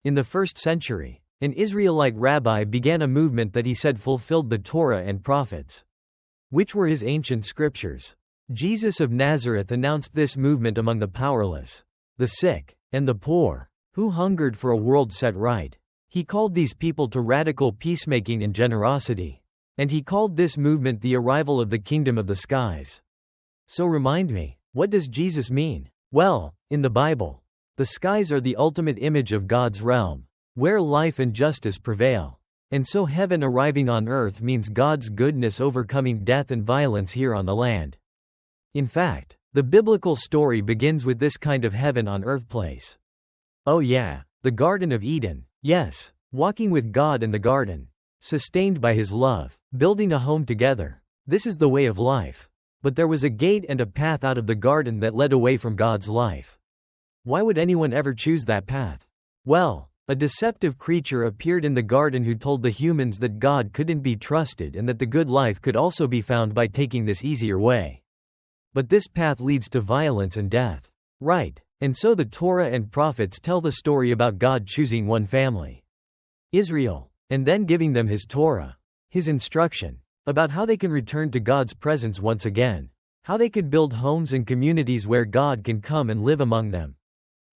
In the 1st century, an Israelite rabbi began a movement that he said fulfilled the Torah and prophets, which were his ancient scriptures. Jesus of Nazareth announced this movement among the powerless, the sick, and the poor, who hungered for a world set right. He called these people to radical peacemaking and generosity. And he called this movement the arrival of the kingdom of the skies. So remind me, what does Jesus mean? Well, in the Bible, the skies are the ultimate image of God's realm, where life and justice prevail. And so heaven arriving on earth means God's goodness overcoming death and violence here on the land. In fact, the biblical story begins with this kind of heaven on earth place. Oh yeah, the Garden of Eden, yes, walking with God in the garden, sustained by His love, building a home together. This is the way of life. But there was a gate and a path out of the garden that led away from God's life. Why would anyone ever choose that path? Well, a deceptive creature appeared in the garden who told the humans that God couldn't be trusted and that the good life could also be found by taking this easier way. But this path leads to violence and death. Right, and so the Torah and prophets tell the story about God choosing one family, Israel, and then giving them His Torah, His instruction, about how they can return to God's presence once again, how they could build homes and communities where God can come and live among them,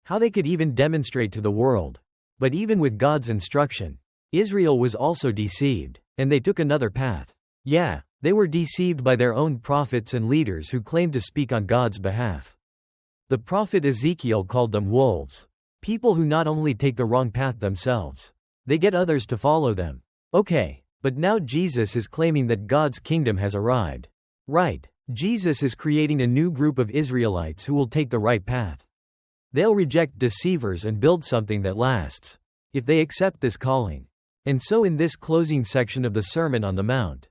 how they could even demonstrate to the world. But even with God's instruction, Israel was also deceived, and they took another path. Yeah, they were deceived by their own prophets and leaders who claimed to speak on God's behalf. The prophet Ezekiel called them wolves, people who not only take the wrong path themselves, they get others to follow them. Okay, but now Jesus is claiming that God's kingdom has arrived. Right, Jesus is creating a new group of Israelites who will take the right path. They'll reject deceivers and build something that lasts, if they accept this calling. And so in this closing section of the Sermon on the Mount,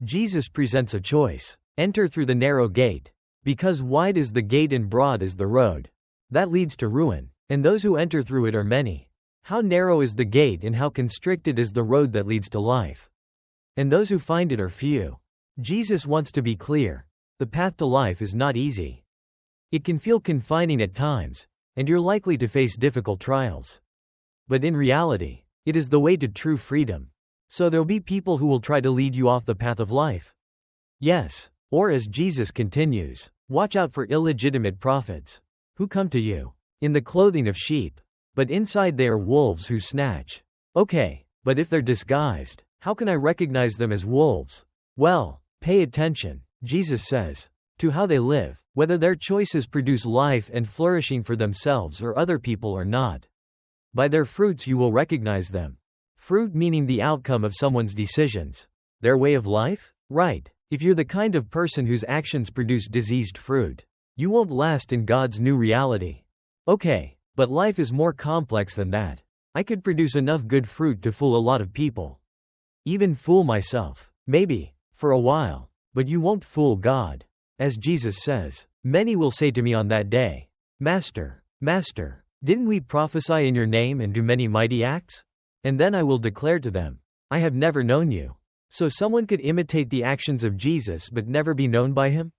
Jesus presents a choice. Enter through the narrow gate, because wide is the gate and broad is the road that leads to ruin, and those who enter through it are many. How narrow is the gate and how constricted is the road that leads to life, and those who find it are few. Jesus wants to be clear. The path to life is not easy. It can feel confining at times, and you're likely to face difficult trials. But in reality, it is the way to true freedom. So there'll be people who will try to lead you off the path of life. Yes, or as Jesus continues, watch out for illegitimate prophets, who come to you in the clothing of sheep, but inside they are wolves who snatch. Okay, but if they're disguised, how can I recognize them as wolves? Well, pay attention, Jesus says, to how they live, whether their choices produce life and flourishing for themselves or other people or not. By their fruits you will recognize them. Fruit meaning the outcome of someone's decisions. Their way of life? Right. If you're the kind of person whose actions produce diseased fruit, you won't last in God's new reality. Okay, but life is more complex than that. I could produce enough good fruit to fool a lot of people. Even fool myself. Maybe, for a while. But you won't fool God. As Jesus says, many will say to me on that day, Master, Master, didn't we prophesy in your name and do many mighty acts? And then I will declare to them, I have never known you. So someone could imitate the actions of Jesus but never be known by Him?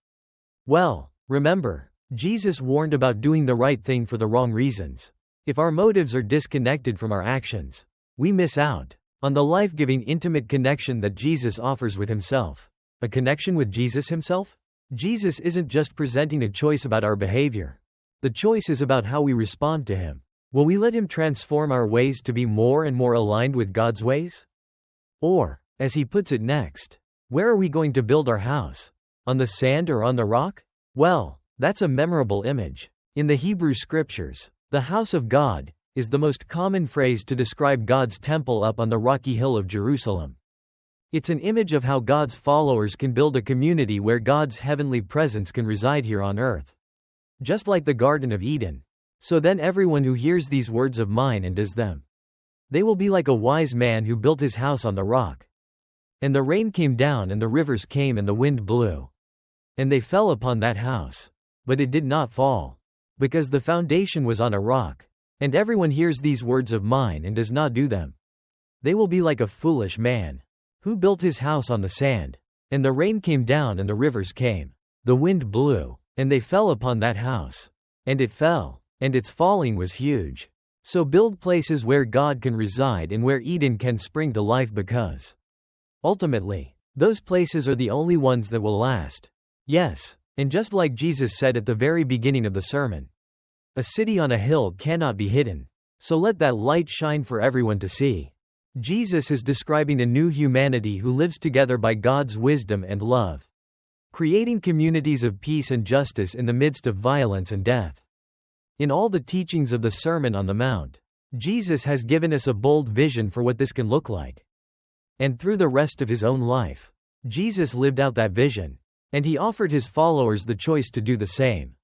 Well, remember, Jesus warned about doing the right thing for the wrong reasons. If our motives are disconnected from our actions, we miss out on the life-giving intimate connection that Jesus offers with Himself. A connection with Jesus Himself? Jesus isn't just presenting a choice about our behavior. The choice is about how we respond to Him. Will we let Him transform our ways to be more and more aligned with God's ways? Or, as He puts it next, where are we going to build our house? On the sand or on the rock? Well, that's a memorable image. In the Hebrew Scriptures, the house of God is the most common phrase to describe God's temple up on the rocky hill of Jerusalem. It's an image of how God's followers can build a community where God's heavenly presence can reside here on earth. Just like the Garden of Eden. So then everyone who hears these words of mine and does them, they will be like a wise man who built his house on the rock. And the rain came down and the rivers came and the wind blew. And they fell upon that house. But it did not fall, because the foundation was on a rock. And everyone hears these words of mine and does not do them. They will be like a foolish man who built his house on the sand. And the rain came down and the rivers came. The wind blew, and they fell upon that house. And it fell, and its falling was huge. So build places where God can reside and where Eden can spring to life, because ultimately, those places are the only ones that will last. Yes, and just like Jesus said at the very beginning of the sermon, a city on a hill cannot be hidden. So let that light shine for everyone to see. Jesus is describing a new humanity who lives together by God's wisdom and love, creating communities of peace and justice in the midst of violence and death. In all the teachings of the Sermon on the Mount, Jesus has given us a bold vision for what this can look like. And through the rest of his own life, Jesus lived out that vision, and he offered his followers the choice to do the same.